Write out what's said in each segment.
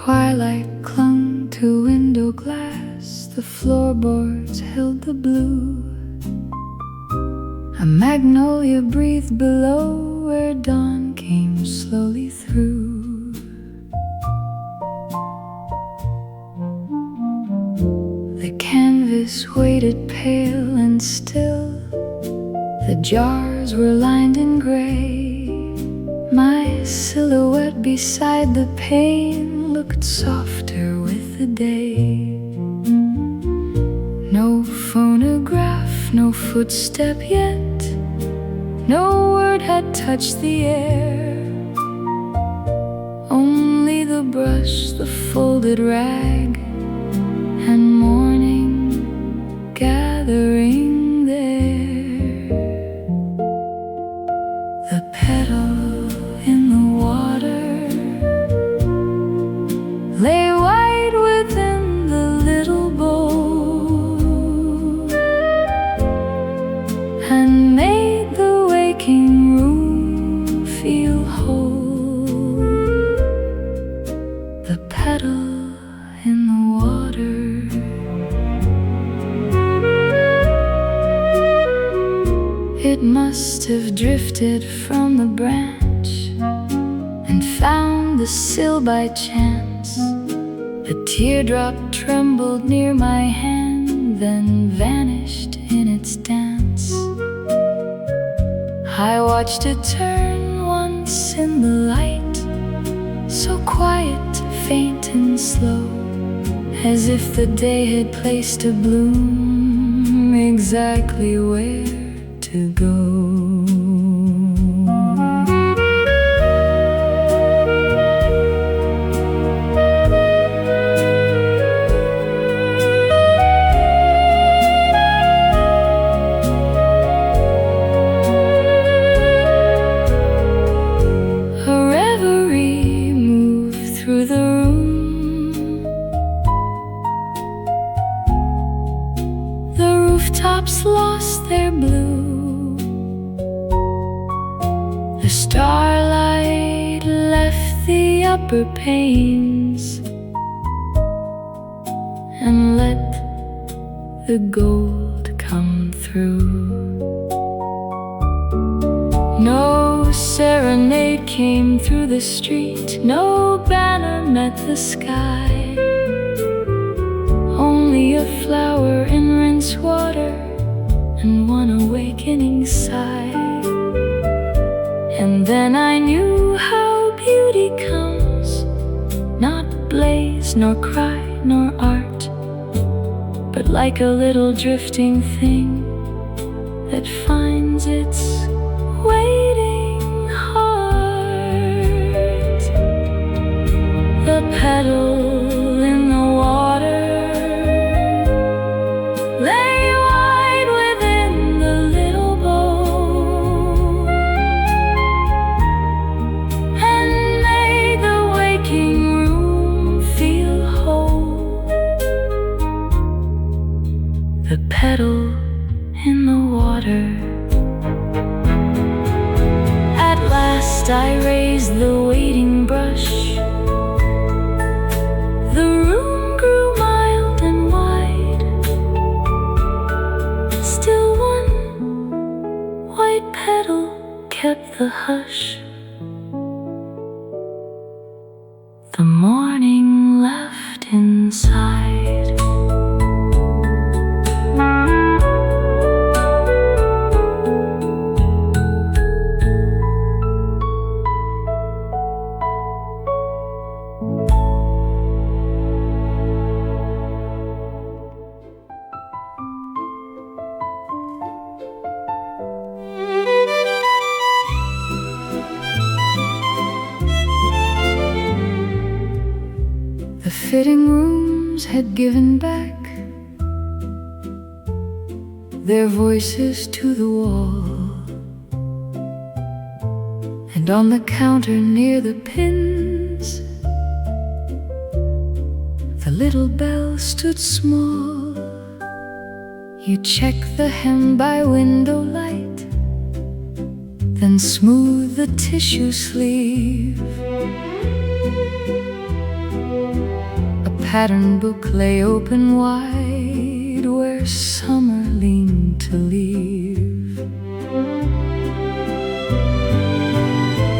Twilight clung to window glass, the floorboards held the blue. A magnolia breathed below where dawn came slowly through. The canvas waited pale and still, the jars were lined in gray. My silhouette beside the pane looked softer with the day. No phonograph, no footstep yet, no word had touched the air. Only the brush, the folded rag, and morning gathering there. The petal in the water lay white within the little bowl, and made the waking room feel whole. The petal in the water. It must have drifted from the branch and found the sill by chance. A teardrop trembled near my hand, then vanished in its dance. I watched it turn once in the light, so quiet, faint and slow, as if the day had placed a bloom exactly where to go. Rooftops lost their blue. The starlight left the upper panes and let the gold come through. No serenade came through the street, no banner met the sky. Only a flower in rinse water and one awakening sigh. And then I knew how beauty comes, not blaze, nor cry, nor art, but like a little drifting thing that finds its waiting heart. The petal in the water lay wide within the little bowl and made the waking room feel whole. The petal in the water. At last I raised the waiting brush. The room grew mild and wide. Still one white petal kept the hush. The morning left inside. The fitting rooms had given back their voices to the wall, and on the counter near the pins the little bell stood small. You check the hem by window light, then smooth the tissue sleeve. pattern book lay open wide where summer leaned to leave.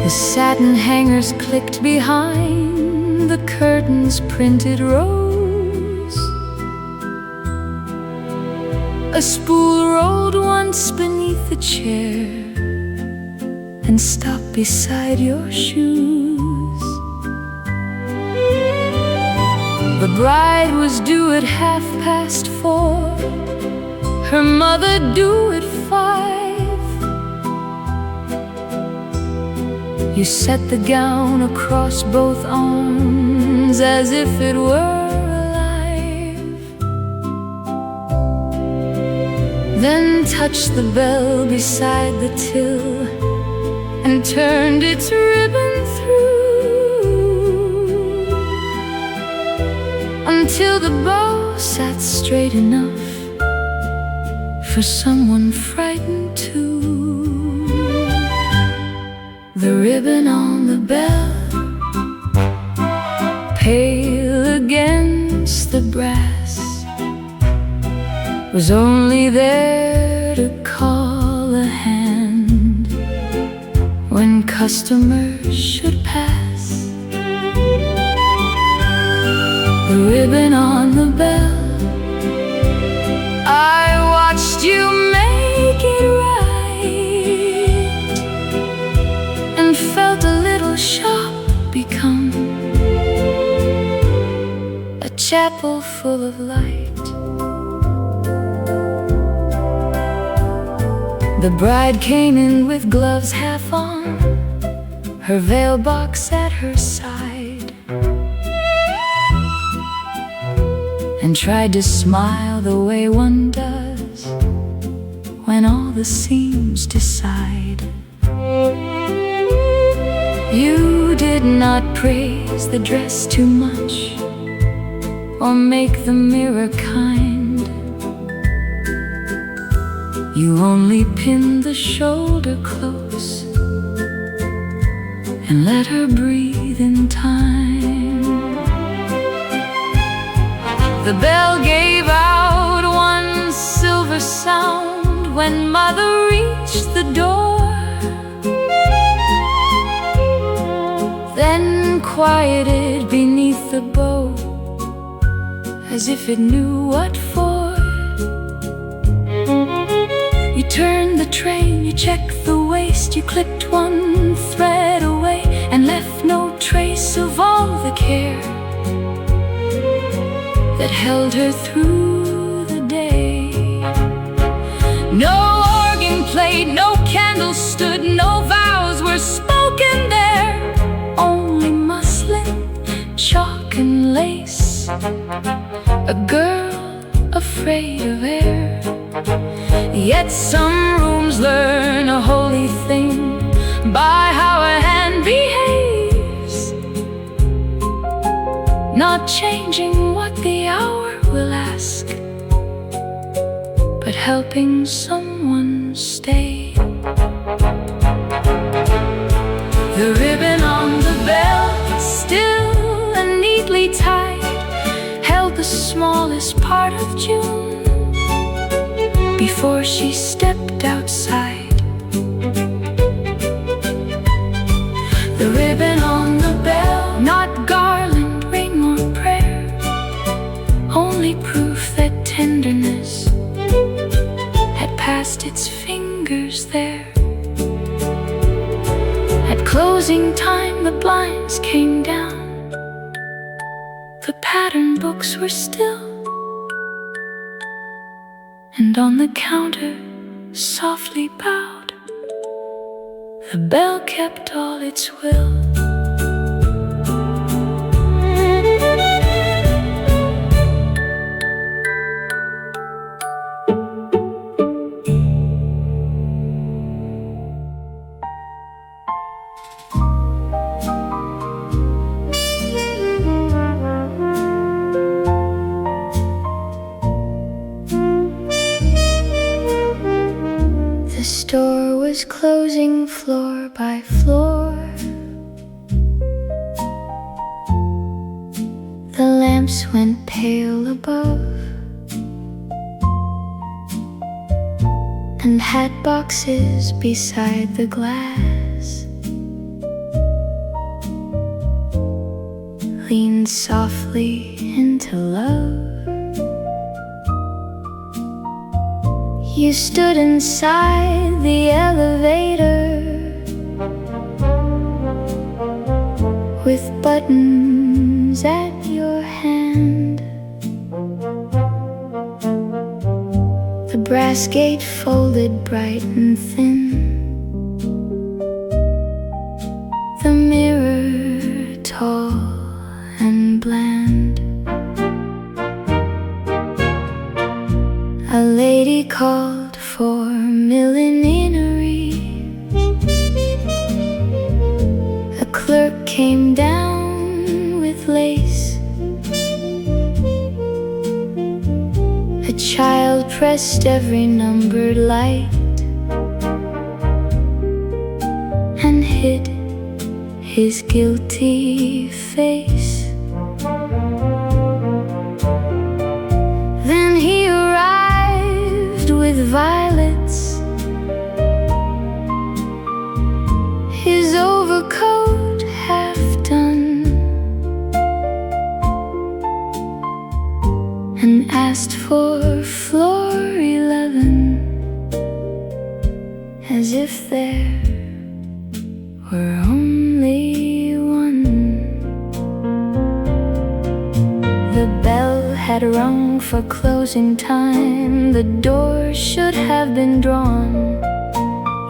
The satin hangers clicked behind, the curtains printed rose. A spool rolled once beneath the chair and stopped beside your shoes. The bride was due at 4:30, her mother due at 5. You set the gown across both arms as if it were alive, then touched the bell beside the till and turned its ribbon through until the bow sat straight enough for someone frightened too. The ribbon on the bell, pale against the brass, was only there to call a hand when customers should pass. The ribbon on the bell, I watched you make it right, and felt a little shop become a chapel full of light. The bride came in with gloves half on, her veil box at her side, and tried to smile the way one does when all the seams decide. You did not praise the dress too much or make the mirror kind. You only pinned the shoulder close and let her breathe in time. The bell gave out one silver sound when mother reached the door, then quieted beneath the bow as if it knew what for. You turned the train, you checked the waist, you clipped one thread away and left no trace of all the care that held her through the day. No organ played, no candles stood, no vows were spoken there, only muslin, chalk and lace, a girl afraid of air. Yet some rooms learn a holy thing by how a hand behaves, not changing what the hour will ask, but helping someone stay. The ribbon on the bell, still and neatly tied, held the smallest part of June before she stepped outside. The ribbon on the bell, not garland, ring or prayer, only proof that tenderness had passed its fingers there. At closing time the blinds came down, the pattern books were still, and on the counter, softly bowed, the bell kept all its will. The store was closing floor by floor, lamps went pale above, and hat boxes beside the glass leaned softly into love. You stood inside the elevator with buttons at your hand. The brass gate folded bright and thin, the mirror tall and bland. A lady called for millinery. A clerk came down with lace. A child pressed every numbered light and hid his guilty face. Then he arrived with violets, his overcoat half done, and asked for floor 11, as if there were only one. The bell had rung for closing time. The door should have been drawn.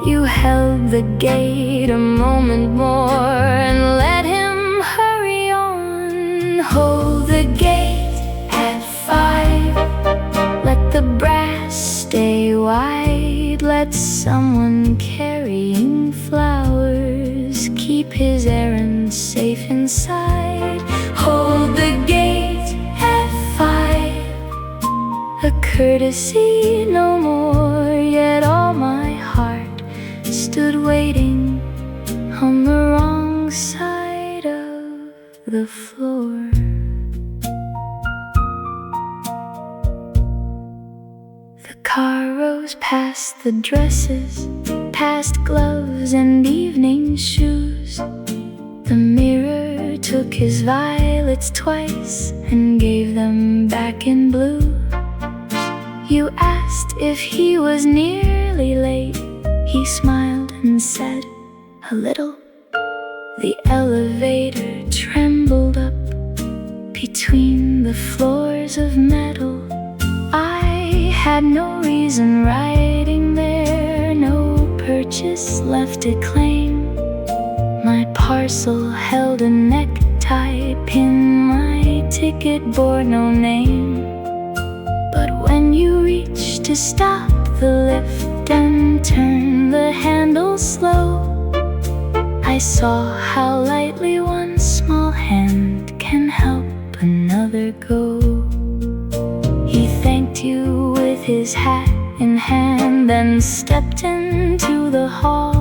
You held the gate a moment more and let him hurry on. Hold the gate at 5. Let the brass stay wide. Let someone carrying flowers keep his errand safe inside. Hold the gate at 5. A courtesy no more, yet all my heart stood waiting on the wrong side of the floor. The car rose past the dresses, past gloves and evening shoes. The mirror took his violets twice and gave them back in blue. You asked if he was nearly late. He smiled and said, a little. The elevator trembled up between the floors of metal. I had no reason riding there, no purchase left to claim. My parcel held a necktie pin, my ticket bore no name. But when you reached to stop the lift and turn the handle slow, I saw how lightly one small hand can help another go. He thanked you with his hat in hand and stepped into the hall.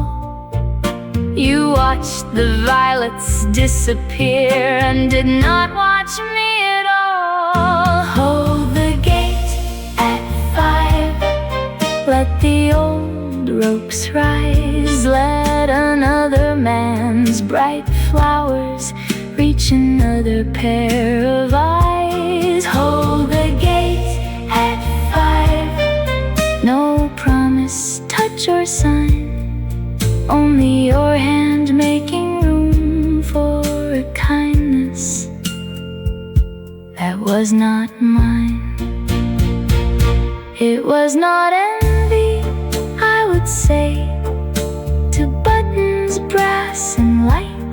You watched the violets disappear and did not watch me at all. Hold the gate at 5. Let the old ropes rise. Let another man's bright flowers reach another pair of eyes. Hold the gate at 5. No promise, touch or sign, only your hand making room for a kindness that was not mine. It was not envy, I would say, to buttons, brass and light.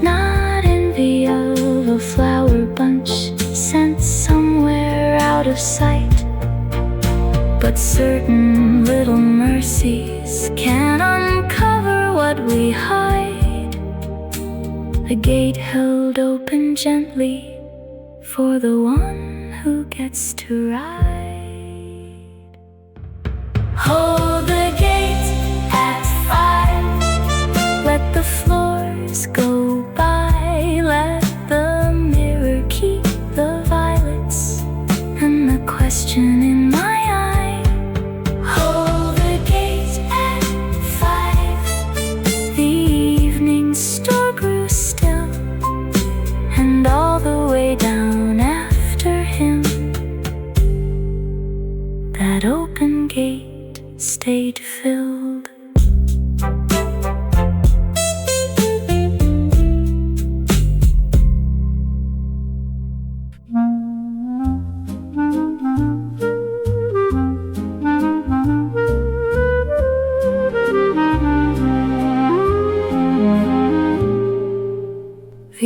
Not envy of a flower bunch sent somewhere out of sight, but certain little mercies can uncover what we hide. The gate held open gently for the one who gets to ride. Hold the gate at 5. Let the floors go by. Let the mirror keep the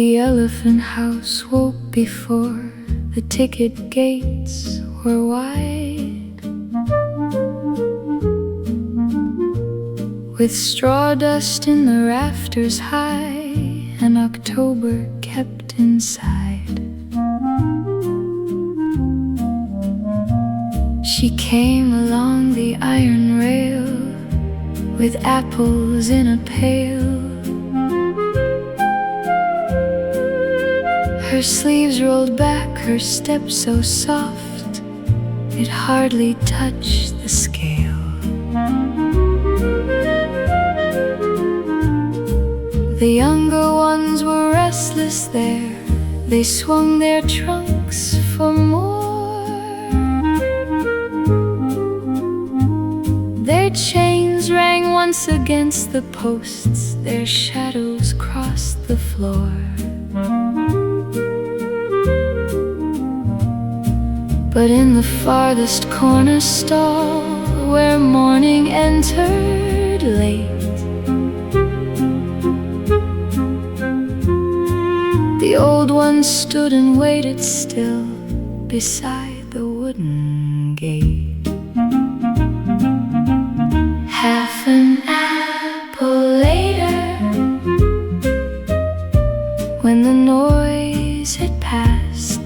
The elephant house woke before the ticket gates were wide, with straw dust in the rafters high, and October kept inside. She came along the iron rail with apples in a pail. Her sleeves rolled back, her step so soft it hardly touched the scale. The younger ones were restless there, they swung their trunks for more. Their chains rang once against the posts, their shadows crossed the floor. But in the farthest corner stall, where morning entered late, the old one stood and waited still beside the wooden gate. Half an apple later, when the noise had passed,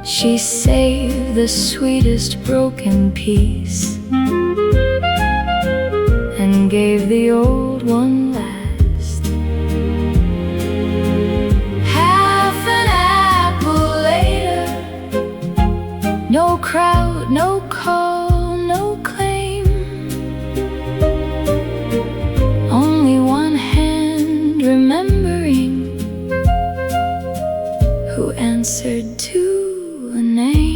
she saved the sweetest broken piece and gave the old one last. Half an apple later, no crowd, no call, no claim, only one hand remembering who answered to a name.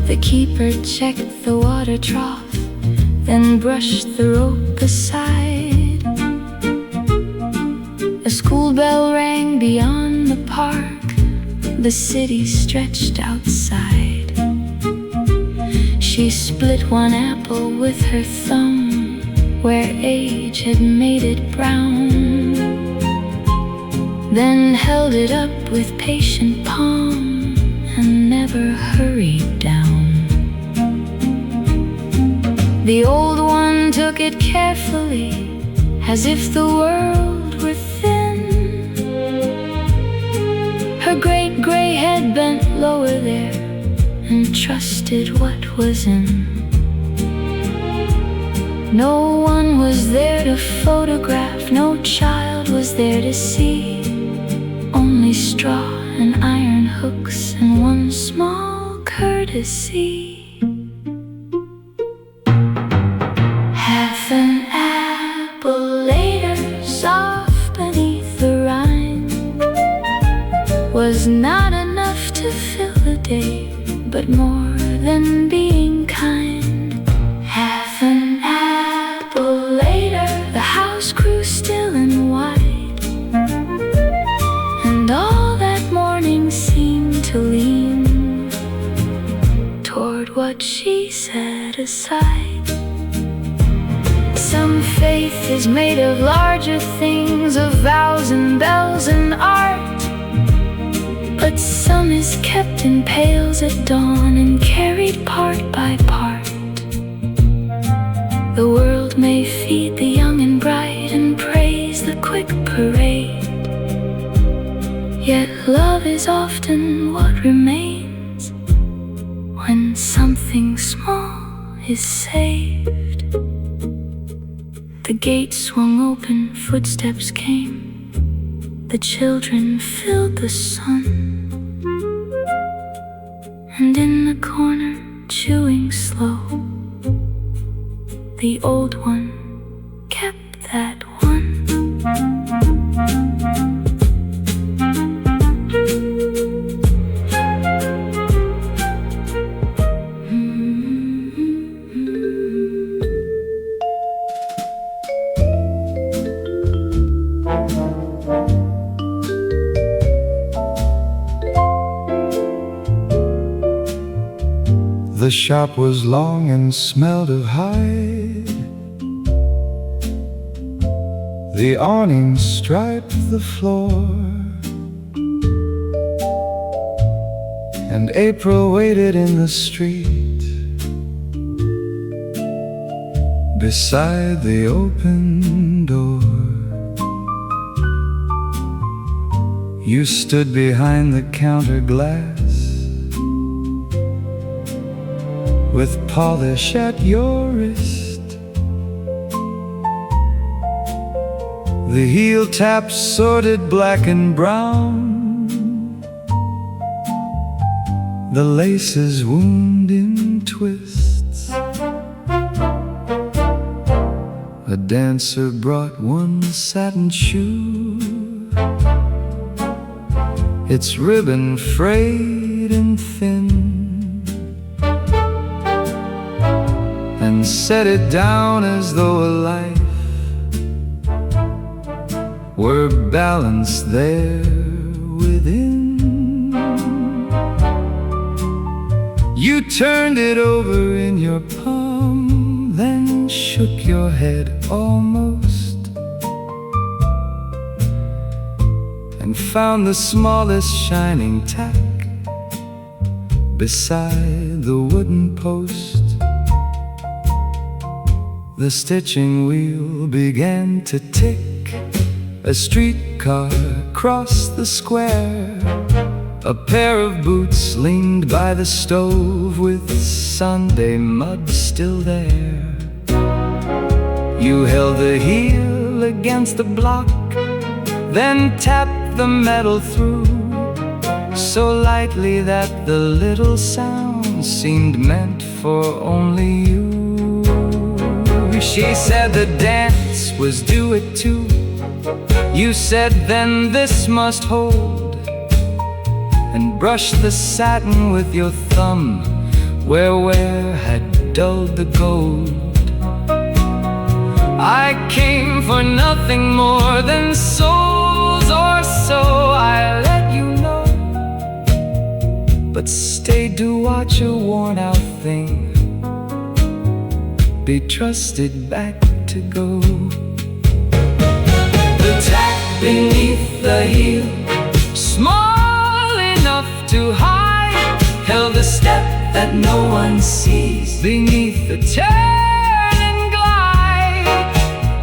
The keeper checked the water trough, then brushed the rope aside. A school bell rang beyond the park, the city stretched outside. She split one apple with her thumb, where age had made it brown, then held it up with patient palm and never hurried down. The old one took it carefully, as if the world were thin. Her great gray head bent lower there and trusted what was in. No one was there to photograph, no child was there to see, only straw and iron hooks and one small courtesy. Half an apple later, soft beneath the rind, was not enough to fill the day, but more than being kind. Half an apple later, the house grew still and wide, and all that morning seemed to lean toward what she set aside. Some faith is made of larger things, of vows and bells and art, but some is kept in pails at dawn and carried part by part. The world may feed the young and bright and praise the quick parade, yet love is often what remains when something small is saved. The gate swung open, footsteps came, the children filled the sun, and in the corner, chewing slow, the old one kept that one. The shop was long and smelled of hide, The awning striped the floor, and April waited in the street beside the open door. You stood behind the counter glass with polish at your wrist. The heel taps sorted black and brown, the laces wound in twists. A dancer brought one satin shoe, its ribbon frayed and thin, and set it down as though a life were balanced there within. You turned it over in your palm, then shook your head almost, and found the smallest shining tack beside the wooden post. The stitching wheel began to tick. A streetcar crossed the square. A pair of boots leaned by the stove with Sunday mud still there. You held the heel against the block, then tapped the metal through so lightly that the little sound seemed meant for only you. She said the dance was due at 2. You said then this must hold, and brushed the satin with your thumb where wear had dulled the gold. I came for nothing more than souls, or so I let you know, but stayed to watch a worn out thing be trusted back to go. The tack beneath the heel, small enough to hide, held a step that no one sees beneath the turn and glide.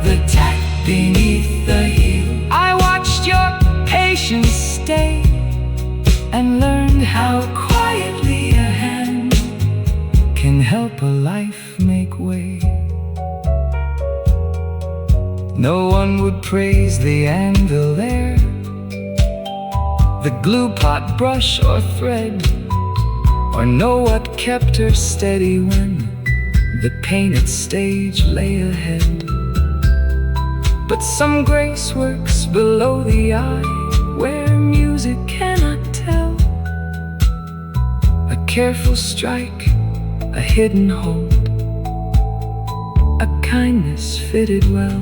The tack beneath the heel, I watched your patience stay, and learned how quietly a hand can help a life make way. No one would praise the anvil there, the glue pot, brush or thread, or know what kept her steady when the painted stage lay ahead. But some grace works below the eye, where music cannot tell. A careful strike, a hidden hold, a kindness fitted well.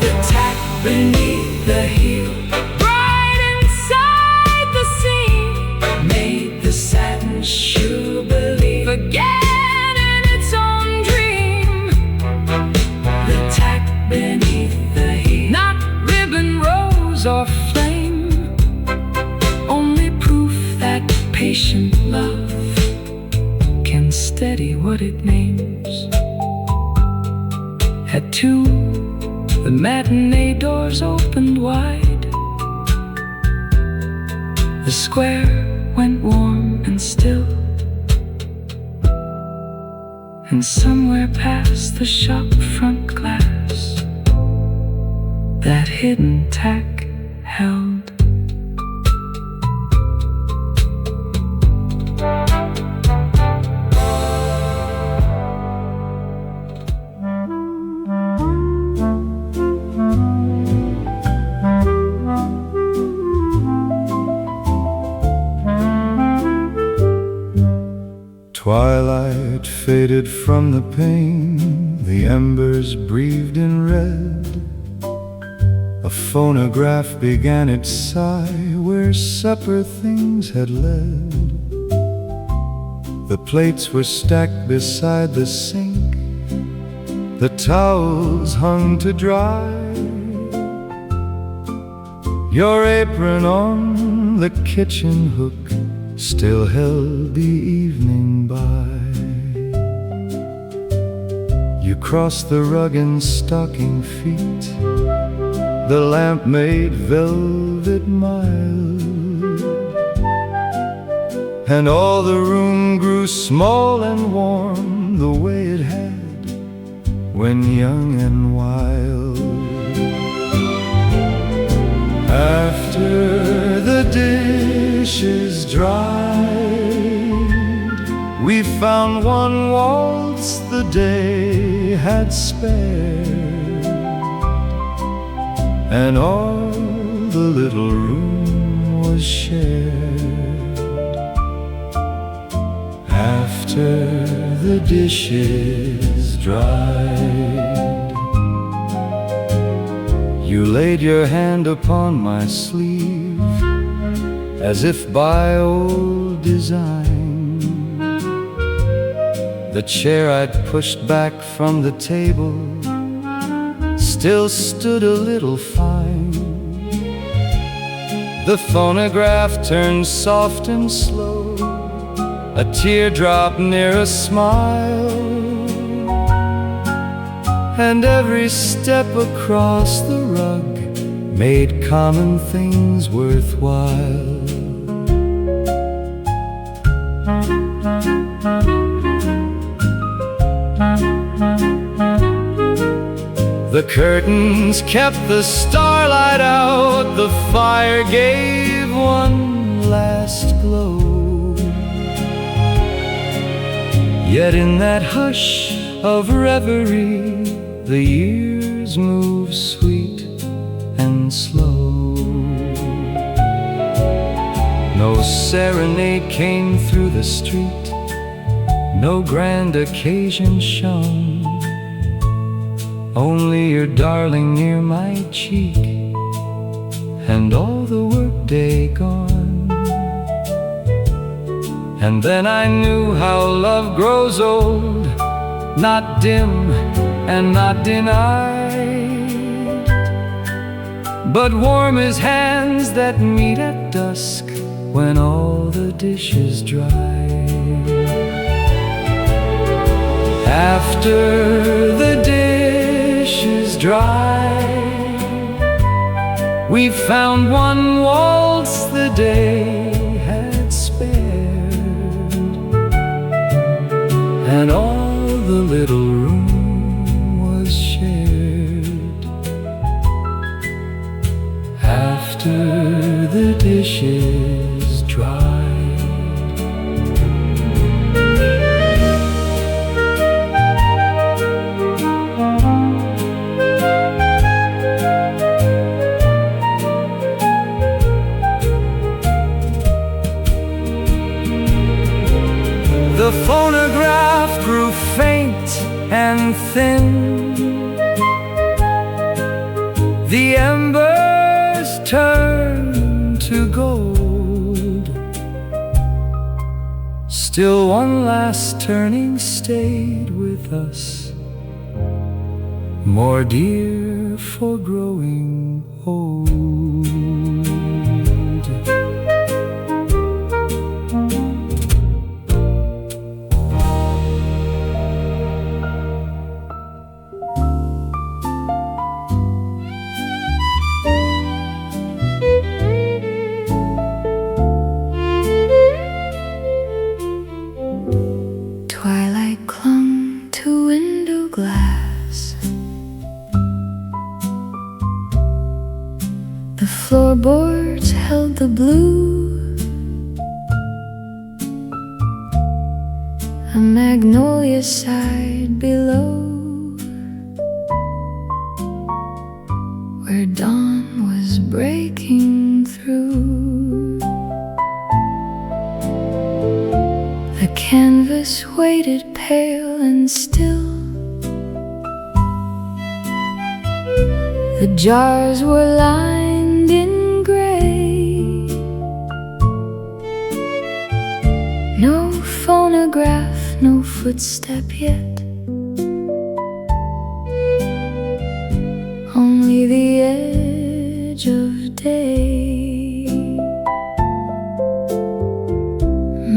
The tack beneath the heel, bright inside the seam, made the satin shoe believe again in its own dream. The tack beneath the heel, not ribbon, rose or flame, only proof that patient love can steady what it names. At 2, the matinee doors opened wide. The square went warm and still, and somewhere past the shop front glass, that hidden tack held. Twilight faded from the pane, the embers breathed in red. A phonograph began its sigh where supper things had led. The plates were stacked beside the sink, the towels hung to dry, your apron on the kitchen hook still held the evening by. You crossed the rug in stocking feet, the lamp made velvet mild, and all the room grew small and warm the way it had when young and wild. After the dishes dried, we found one waltz the day had spared, and all the little room was shared. After the dishes dried, you laid your hand upon my sleeve as if by old design. The chair I'd pushed back from the table still stood a little fine. The phonograph turned soft and slow, a teardrop near a smile, and every step across the rug made common things worthwhile. The curtains kept the starlight out, the fire gave one last glow. Yet in that hush of reverie, the years move sweet and slow. No serenade came through the street, no grand occasion shone, only your darling near my cheek, and all the workday gone. And then I knew how love grows old, not dim and not denied, but warm as hands that meet at dusk when all the dishes dry. After the dishes dried, we found one waltz the day had spared, and all the little room was shared. After the dishes dried. The phonograph grew faint and thin, the embers turned to gold. Still one last turning stayed with us, more dear for growing old. Twilight clung to window glass, the floorboards held the blue, a magnolia sighed below, where dawn was breaking through. The canvas waited pale and still, the jars were lined in gray. No phonograph, no footstep yet, me the edge of day.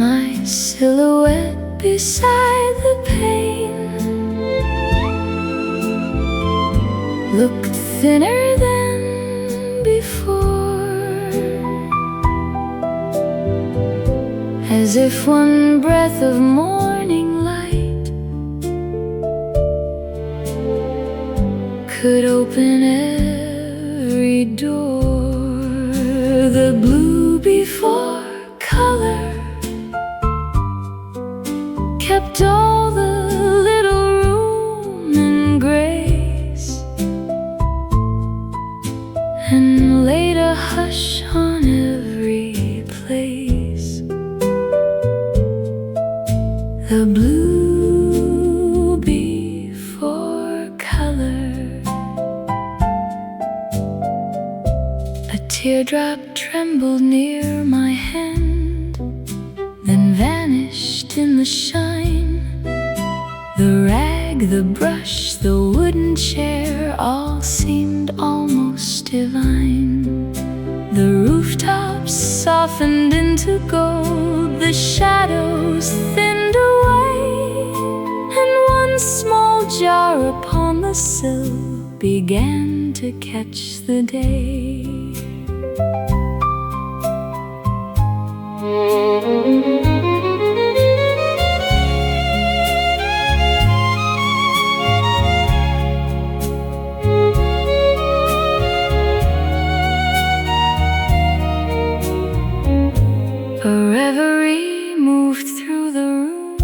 My silhouette beside the pane looked thinner than before, as if one breath of morning light could open every door. The blue before color kept all the little room in grace, and laid a hush on every place. The blue before color. A teardrop trembled near my hand, then vanished in the shine. The rag, the brush, the wooden chair, all seemed almost divine. The rooftops softened into gold, the shadows thinned away, and one small jar upon the sill began to catch the day. A reverie moved through the room,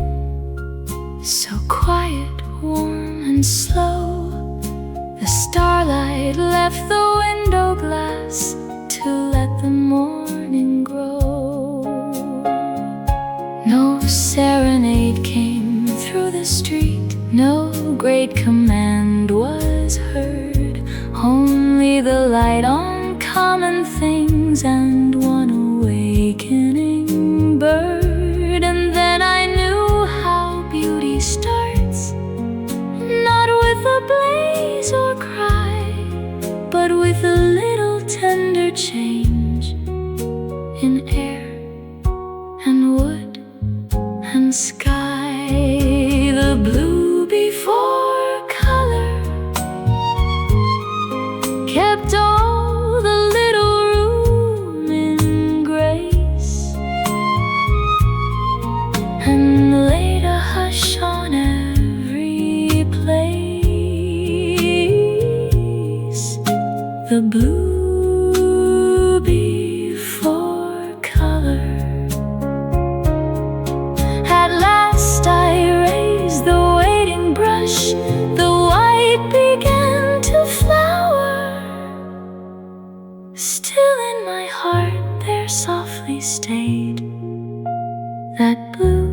so quiet, warm and slow. The starlight left the window glass to let the morning grow. No serenade came through the street, no great command was heard, only the light on common things and one awakening bird. And then I knew how beauty starts, not with a blaze or cry, but with a little tender change in air and wood and sky. The blue before color kept all the little room in grace, and laid a hush on every place. The blue before color. At last I raised the waiting brush, the white began to flower. Still in my heart there softly stayed that blue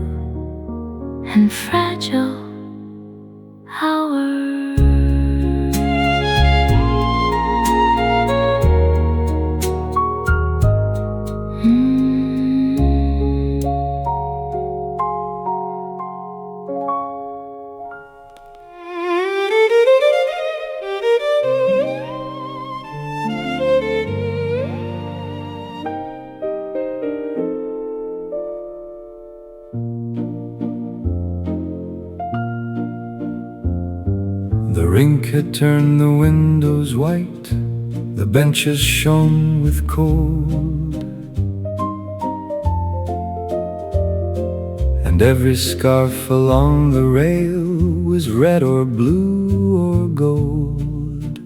and fragile hour. The rink had turned the windows white, the benches shone with cold, and every scarf along the rail was red or blue or gold.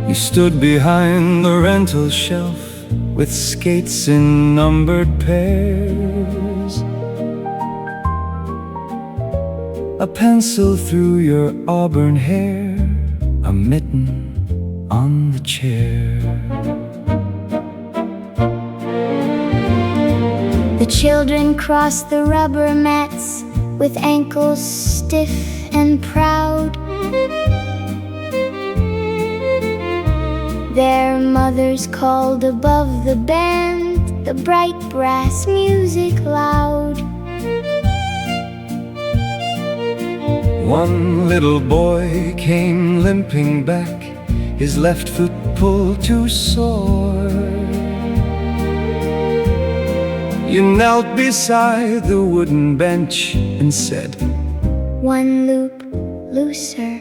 You stood behind the rental shelf with skates in numbered pairs, a pencil through your auburn hair, a mitten on the chair. The children crossed the rubber mats with ankles stiff and proud. Their mothers called above the band, the bright brass music loud. One little boy came limping back, his left foot pulled too sore. You knelt beside the wooden bench and said, "One loop looser."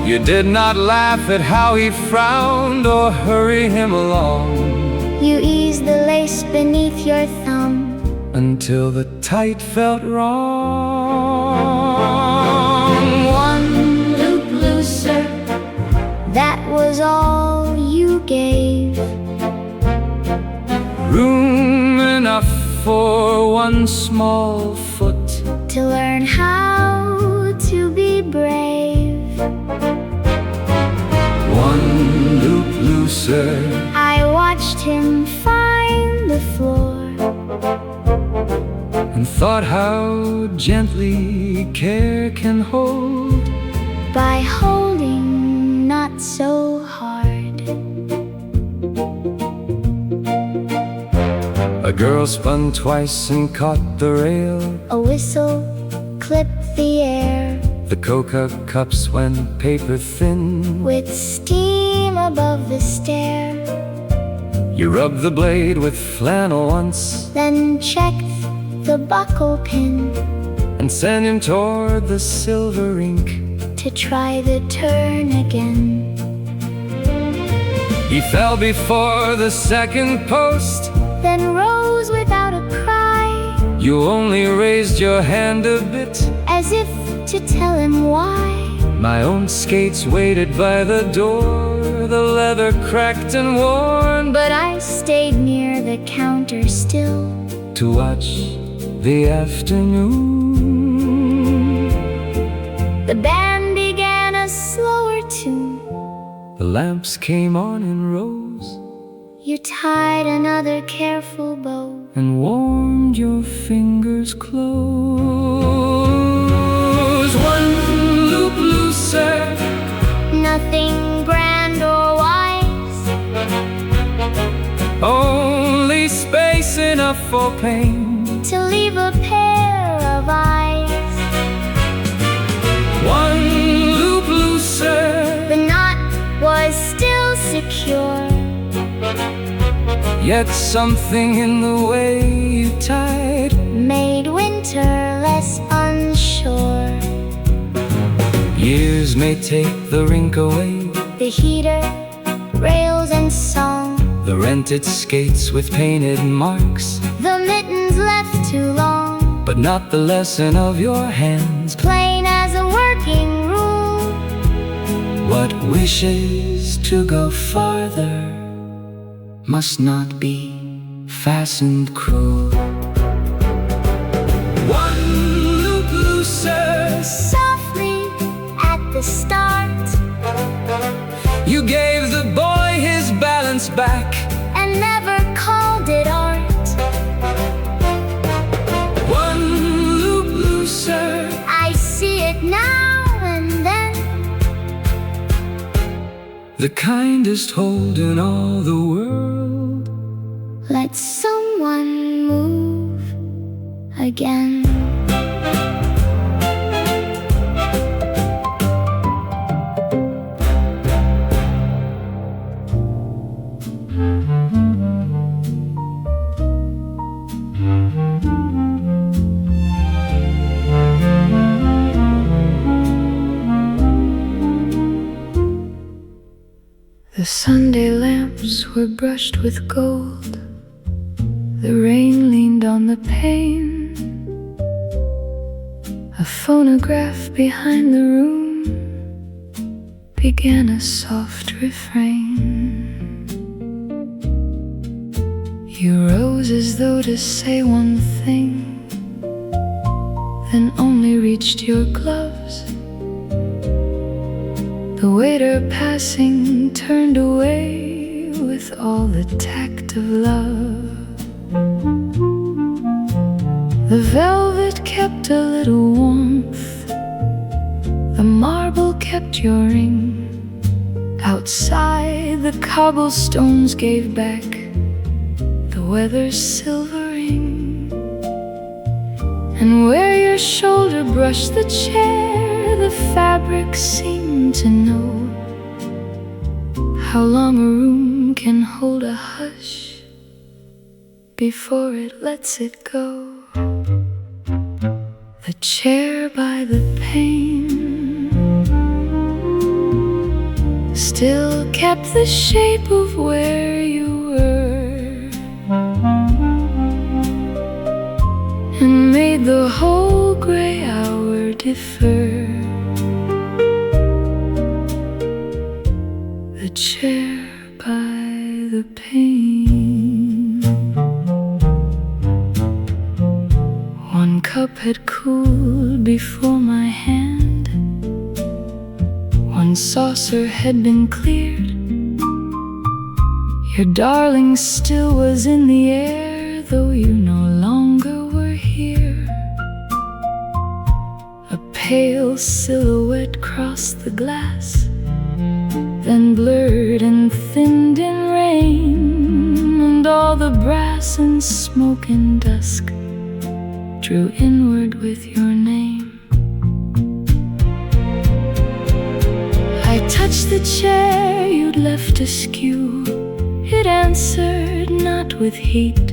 You did not laugh at how he frowned or hurry him along, You eased the lace beneath your thumb until the tight felt wrong. One loop looser, that was all you gave. Room enough for one small foot To learn how to be brave. One loop looser. I watched him find the floor And thought how gently care can hold, by holding not so hard. A girl spun twice and caught the rail. A whistle clipped the air, The coca cups went paper thin. with steam above the stair. You rubbed the blade with flannel once, Then checked the buckle pin and sent him toward the silver ink. to try the turn again. He fell before the second post. Then rose without a cry, You only raised your hand a bit. as if to tell him why. My own skates waited by the door, the leather cracked and worn, But I stayed near the counter still. to watch the afternoon. The band began a slower tune. The lamps came on in rows You tied another careful bow. and warmed your fingers close. One loop looser, Nothing grand or wise, only space enough for pain. to leave a pair of eyes. One loop looser, The knot was still secure, yet something in the way you tied made winter less unsure. years may take the rink away, The heater, rails and song, the rented skates with painted marks, the mittens left too long, but not the lesson of your hands. plain as a working rule. What wishes to go farther must not be fastened cruel. One loop looser, Softly at the start, you gave the boy his balance back. and never called it art. One loop looser, I see it now and then, the kindest hold in all the world. let someone move again. The Sunday lamps were brushed with gold. The rain leaned on the pane. A phonograph behind the room began a soft refrain. You rose as though to say one thing, then only reached your gloves. The waiter passing turned away with all the tact of love. The velvet kept a little warmth, the marble kept your ring. Outside the cobblestones gave back the weather's silvering. And where your shoulder brushed the chair, the fabric seemed to know how long a room can hold a hush before it lets it go. The chair by the pane still kept the shape of where you were, and made the whole gray hour defer. The chair by the pane. One cup had cooled before my hand, one saucer had been cleared. Your darling still was in the air, though you no longer were here. A pale silhouette crossed the glass, then blurred and thinned in rain, and all the brass and smoke in dusk drew inward with your name. I touched the chair you'd left askew. It answered not with heat,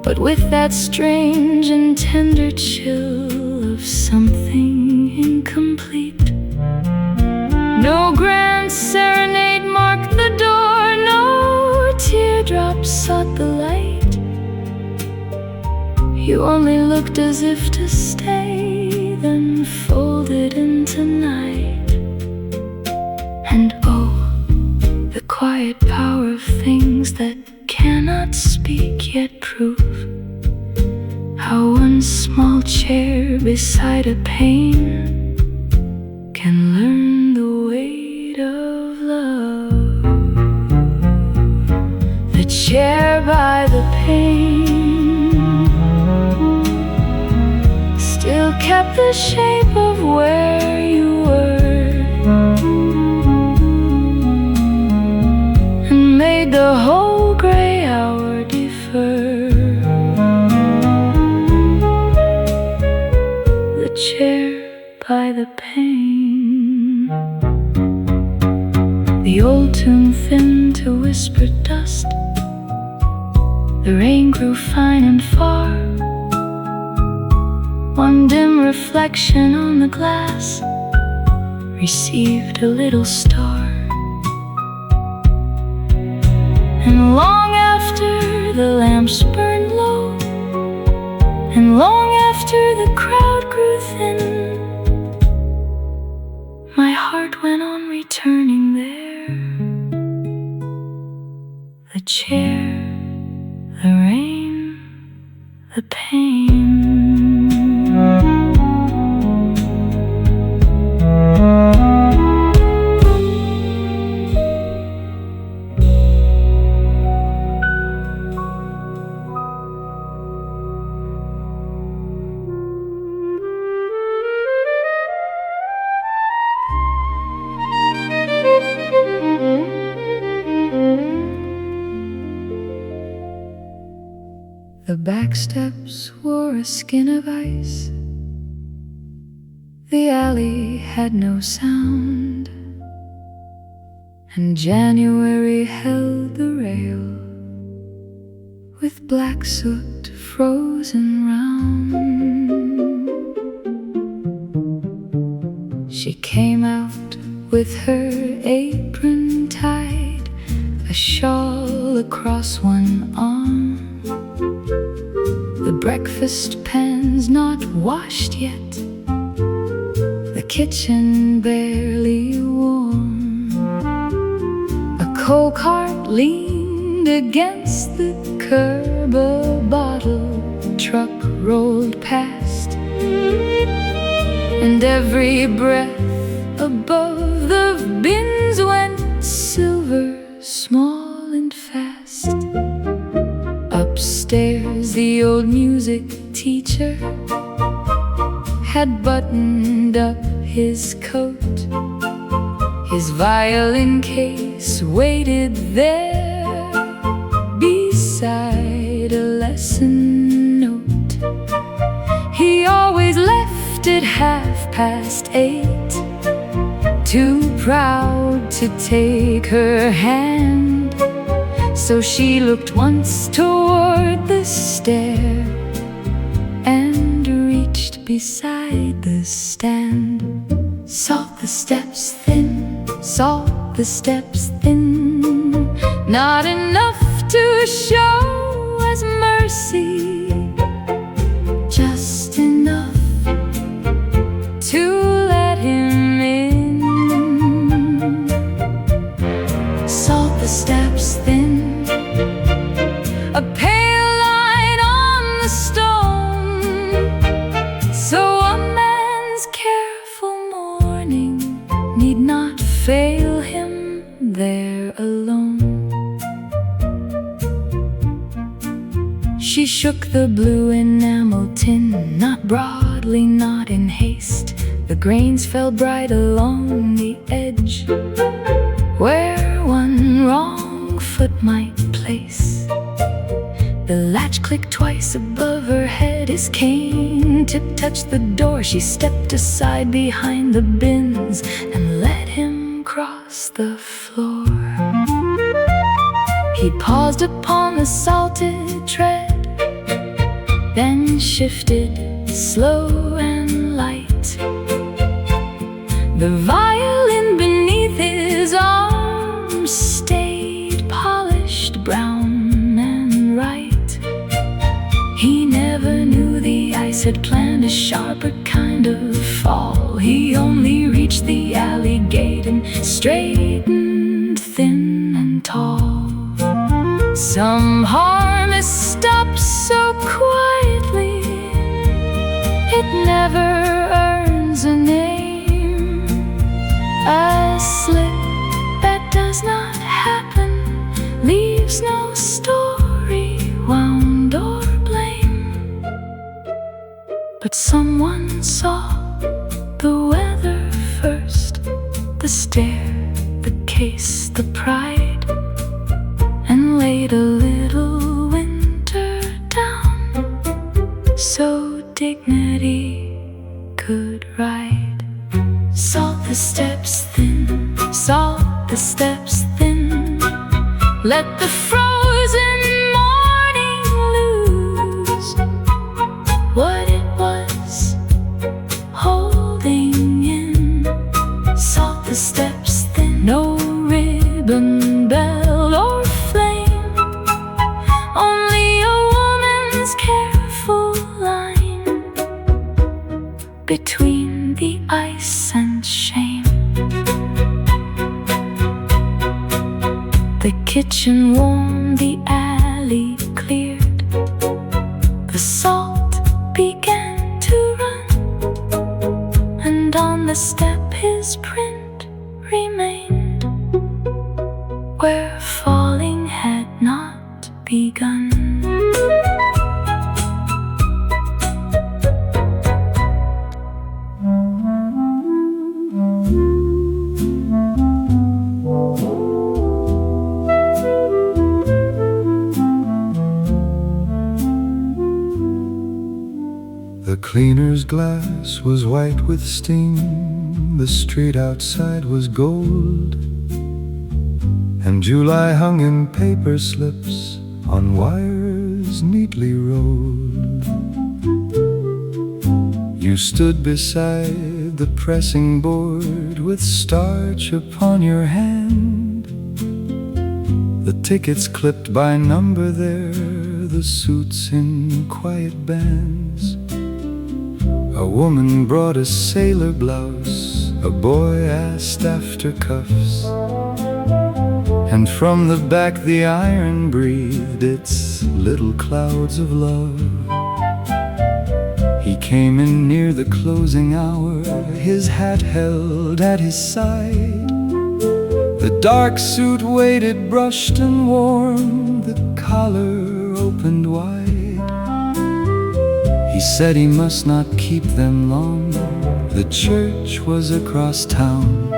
but with that strange and tender chill of something incomplete. No grand serenade marked the door, no teardrops sought the light. You only looked as if to stay, then folded into night. And oh, the quiet power of things that cannot speak yet prove how one small chair beside a pane can learn the weight of love. The chair by the pane still kept the shape of where you were, and made the whole gray hour defer. The chair by the pane. The old tune thinned to whispered dust. The rain grew fine and far. One dim reflection on the glass received a little star. And long after the lamps burned low, and long after the crowd grew thin, my heart went on returning there. The chair, the rain, the pain. The back steps wore a skin of ice. The alley had no sound, and January held the rail with black soot frozen round. She came out with her apron tied, a shawl across one arm. The breakfast pan's not washed yet, the kitchen barely warm. A coal cart leaned against the curb, a bottle truck rolled past, and every breath above the bins went silver, small and fast. Upstairs, the old music teacher had buttoned up his coat. His violin case waited there beside a lesson note. He always left left at 8:30, too proud to take her hand. So she looked once toward the stair and reached beside the stand. Salt the steps thin, salt the steps thin, not enough to show as mercy, just enough to let him in. Salt the steps thin, a pale line on the stone, so a man's careful mourning need not fail him there alone. She shook the blue enamel tin, not broadly, not in haste. The grains fell bright along the edge, where one wrong foot might place. The latch clicked twice above her head. His cane tip touched the door. She stepped aside behind the bins and let him cross the floor. He paused upon the salted tread, then shifted slow and light. The violin beneath his arm stayed polished brown and right. He never knew the ice had planned a sharper kind of fall. He only reached the alley gate and straightened thin and tall. Some harness stops so quietly, it never earns a name. A slip that does not happen leaves no story wound or blame. But someone saw the weather first, the stair, the case, the pride, and laid a little winter down so dignity could ride. Salt the steps thin, salt the steps thin, let the frozen morning lose what it was holding in. Salt the steps thin, no ribbon, bell, or flame, only a woman's careful line between the ice and shame. The kitchen warm, the alley cleared, the salt began to run, and on the step his print remained, where falling had not begun. The cleaner's glass was white with steam, the street outside was gold, and July hung in paper slips on wires neatly rolled. You stood beside the pressing board with starch upon your hand, the tickets clipped by number there, the suits in quiet bands. A woman brought a sailor blouse, a boy asked after cuffs, and from the back the iron breathed its little clouds of love. He came in near the closing hour, his hat held at his side. The dark suit waited brushed and warm, the collar opened wide. He said he must not keep them long, the church was across town.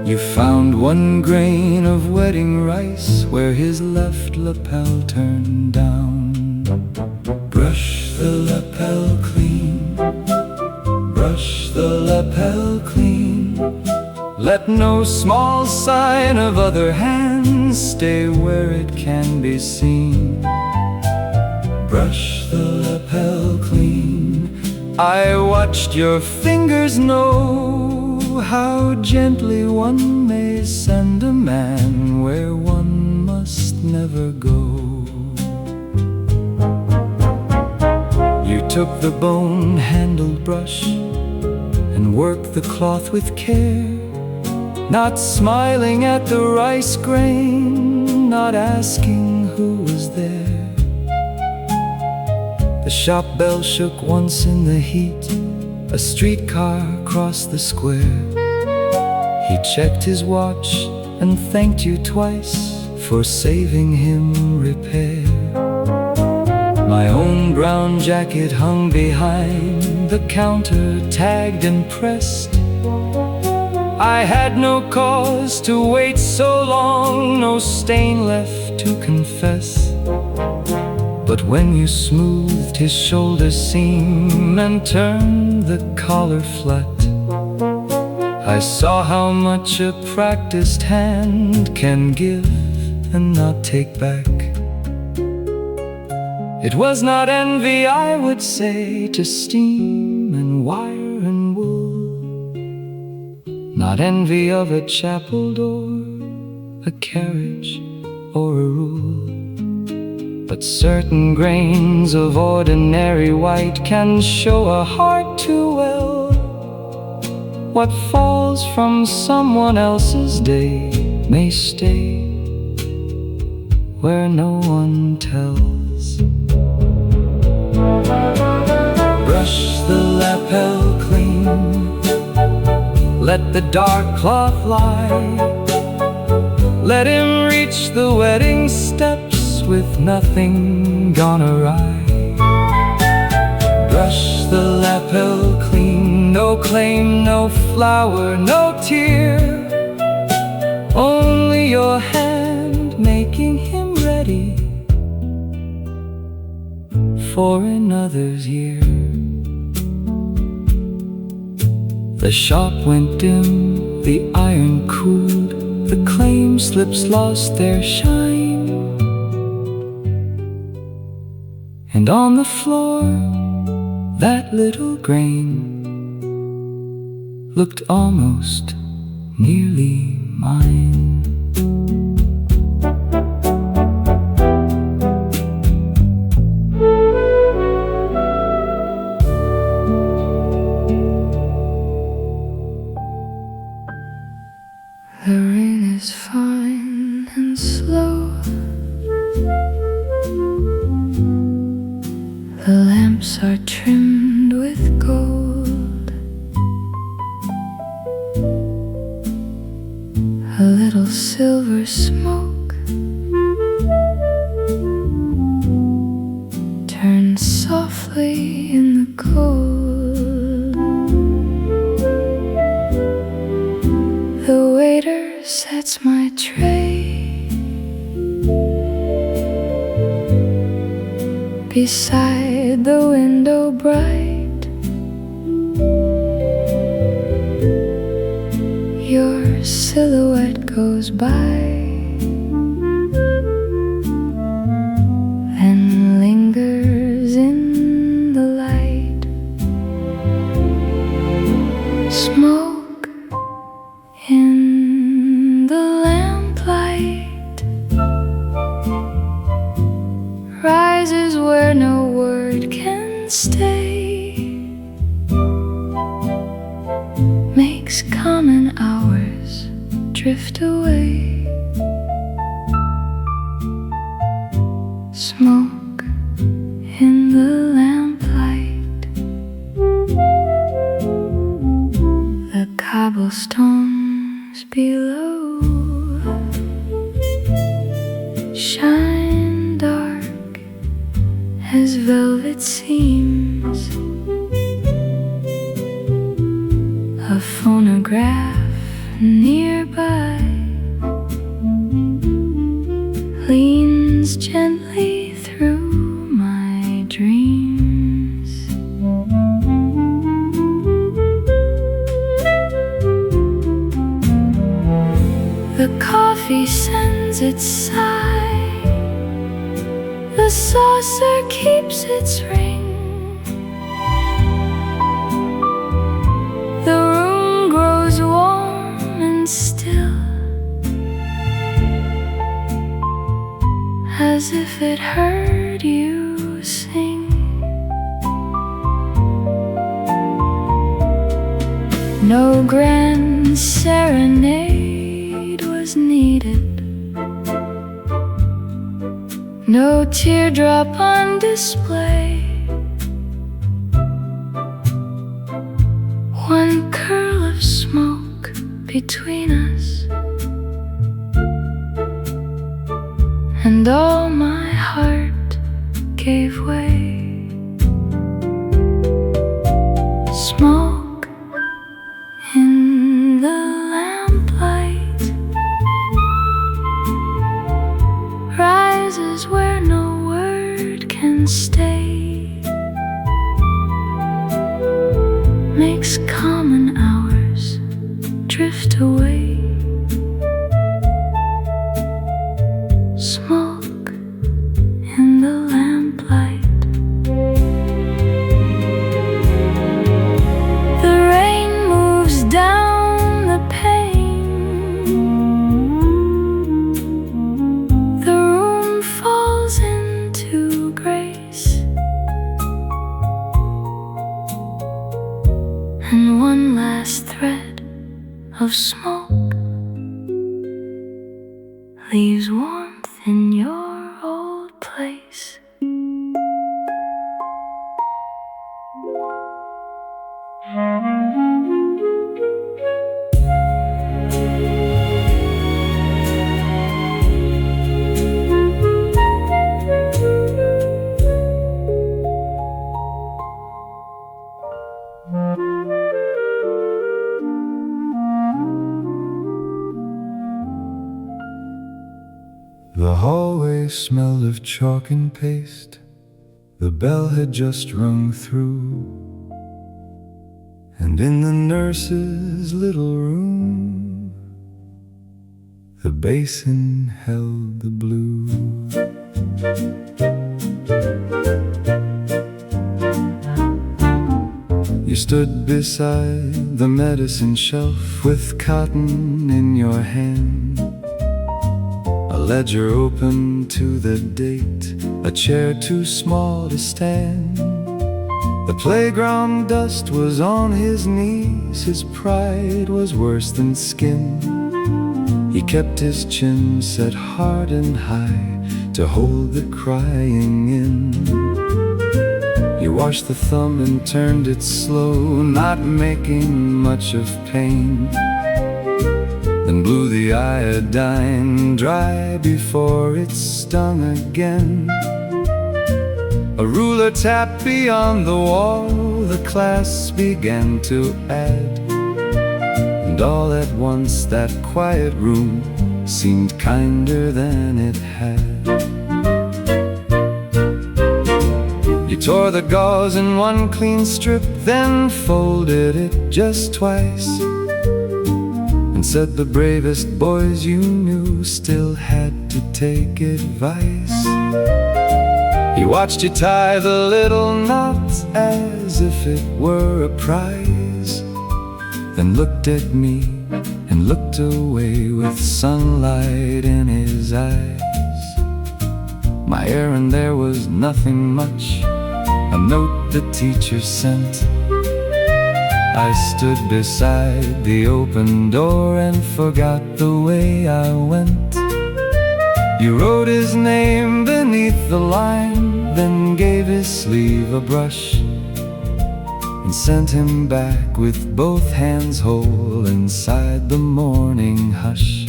You found one grain of wedding rice where his left lapel turned down. Brush the lapel clean, Brush the lapel clean. Let no small sign of other hands stay where it can be seen. Brush the lapel clean. I watched your fingers know how gently one may send a man where one must never go. You took the bone-handled brush and worked the cloth with care, not smiling at the rice grain, not asking who was there. The shop bell shook once in the heat. A streetcar crossed the square. He checked his watch and thanked you twice for saving him repair. My own brown jacket hung behind the counter, tagged and pressed. I had no cause to wait so long, no stain left to confess. But when you smoothed his shoulder seam and turned the collar flat, I saw how much a practiced hand can give and not take back. It was not envy, I would say, to steam and wire and wool, not envy of a chapel door, a carriage, or a rule. But certain grains of ordinary white can show a heart too well. What falls from someone else's day may stay where no one tells. Brush the lapel clean. Let the dark cloth lie. Let him reach the wedding steps with nothing gone awry. Brush the lapel clean. No claim, no flower, no tear. Only your hand making him ready for another's year. The shop went dim, the iron cooled, the claim slips lost their shine. And on the floor, that little grain looked almost nearly mine. The rain is fine and slow. The lamps are trimmed with gold. A little silver smoke turns softly in the cold. The waiter sets my tray beside the window bright. Your silhouette goes by and lingers in the light. Smoke in the lamplight rises where no word can stay, makes common hours drift away. Smoke in the lamplight. The cobblestones below shine dark as velvet seams. A phonograph nearby leans gently through my dreams. The coffee sends its sigh, the saucer keeps its ring. The room grows warm and still, as if it heard you sing. No grand serenade was needed, no teardrop on display. One curl of smoke between us, and all my heart gave way. Smoke in the lamplight rises where no word can stay, makes common hours drift away. Smoke in the lamplight. The rain moves down the pane, the room falls into grace, and one last thread of smoke leaves warmth in your old place. The hallway smelled of chalk and paste. The bell had just rung through, and in the nurse's little room, the basin held the blue. You stood beside the medicine shelf with cotton in your hand, a ledger open to the date, a chair too small to stand. The playground dust was on his knees, his pride was worse than skin. He kept his chin set hard and high to hold the crying in. He washed the thumb and turned it slow, not making much of pain, then blew the iodine dry before it stung again. A ruler tapped beyond the wall, the class began to add, and all at once that quiet room seemed kinder than it had. You tore the gauze in one clean strip, then folded it just twice, and said the bravest boys you knew still had to take advice. He watched you tie the little knot as if it were a prize, then looked at me and looked away with sunlight in his eyes. My errand there was nothing much, a note the teacher sent. I stood beside the open door and forgot the way I went. You wrote his name beneath the line, then gave his sleeve a brush, and sent him back with both hands whole inside the morning hush.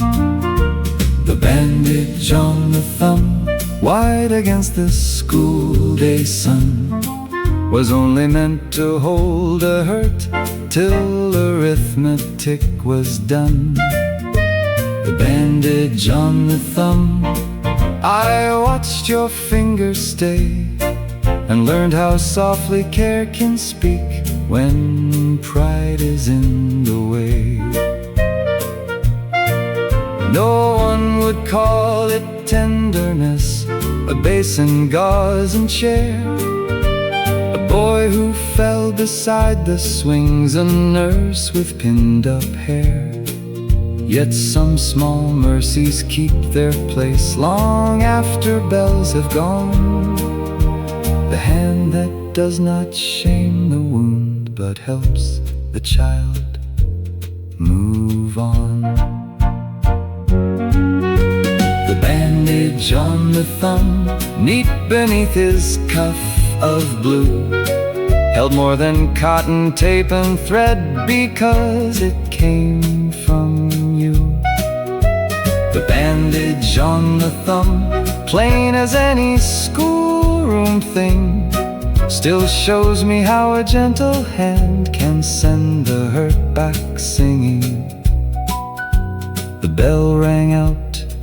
The bandage on the thumb, wide against the school day sun, was only meant to hold a hurt till arithmetic was done. The bandage on the thumb, I watched your fingers stay, and learned how softly care can speak when pride is in the way. No would call it tenderness, a basin, gauze, and chair. A boy who fell beside the swings, a nurse with pinned-up hair. Yet some small mercies keep their place long after bells have gone. The hand that does not shame the wound, but helps the child move on. The bandage on the thumb, neat beneath his cuff of blue, held more than cotton, tape, and thread, because it came from you. The bandage on the thumb, plain as any schoolroom thing, still shows me how a gentle hand can send the hurt back singing. The bell rang out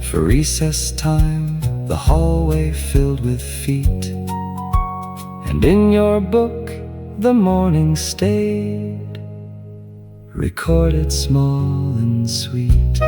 for recess time, the hallway filled with feet, and in your book the morning stayed, recorded small and sweet.